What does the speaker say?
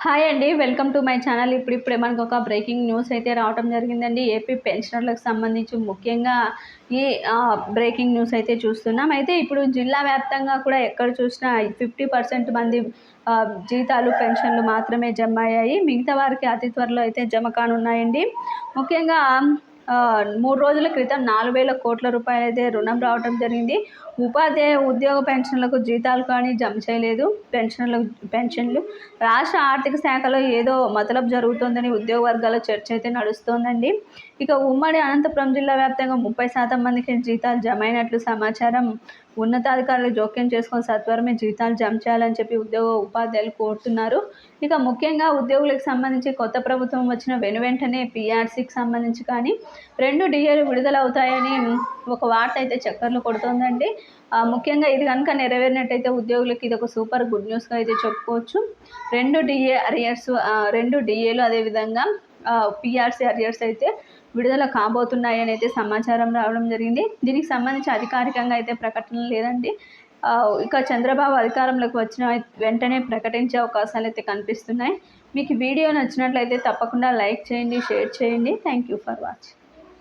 Hi అండి. Welcome to my channel. ఇప్పుడిప్పుడే మనకు ఒక బ్రేకింగ్ న్యూస్ అయితే రావటం జరిగిందండి. ఏపీ పెన్షనర్లకు సంబంధించి ముఖ్యంగా ఈ బ్రేకింగ్ న్యూస్ అయితే చూస్తున్నాం. అయితే ఇప్పుడు జిల్లా వ్యాప్తంగా కూడా ఎక్కడ చూసినా 50% మంది జీతాలు, పెన్షన్లు మాత్రమే జమ అయ్యాయి. మిగతా వారికి అతి త్వరలో అయితే జమ కానున్నాయండి. ముఖ్యంగా 3 రోజుల క్రితం 4,000 కోట్ల రూపాయలైతే రుణం రావటం జరిగింది. ఉపాధ్యాయ ఉద్యోగ పెన్షన్లకు జీతాలు కానీ జమ చేయలేదు. పెన్షన్లు రాష్ట్ర ఆర్థిక శాఖలో ఏదో మతలబు జరుగుతోందని ఉద్యోగ వర్గాల చర్చ అయితే నడుస్తోందండి. ఇక ఉమ్మడి అనంతపురం జిల్లా వ్యాప్తంగా 30% మందికి జీతాలు జమ అయినట్లు సమాచారం. ఉన్నతాధికారులు జోక్యం చేసుకొని సత్వరమే జీతాలు జమ చేయాలని చెప్పి ఉపాధ్యాయులు కోరుతున్నారు. ఇక ముఖ్యంగా ఉద్యోగులకు సంబంధించి కొత్త ప్రభుత్వం వచ్చిన వెంటనే పీఆర్సీకి సంబంధించి కానీ 2 డిఏలు విడుదలవుతాయని ఒక వార్త అయితే చక్కర్లు కొడుతోందండి. ముఖ్యంగా ఇది కనుక నెరవేరినట్టయితే ఉద్యోగులకు ఇది ఒక సూపర్ గుడ్ న్యూస్గా అయితే చెప్పుకోవచ్చు. 2 డిఏ అరియర్స్, 2 డిఏలు అదేవిధంగా పీఆర్సీ అరియర్స్ అయితే విడుదల కాబోతున్నాయని అయితే సమాచారం రావడం జరిగింది. దీనికి సంబంధించి అధికారికంగా అయితే ప్రకటన లేదండి. ఇక చంద్రబాబు అధికారంలోకి వచ్చిన వెంటనే ప్రకటించే అవకాశాలు అయితే కనిపిస్తున్నాయి. మీకు వీడియో నచ్చినట్లయితే తప్పకుండా లైక్ చేయండి, షేర్ చేయండి. Thank you for watching.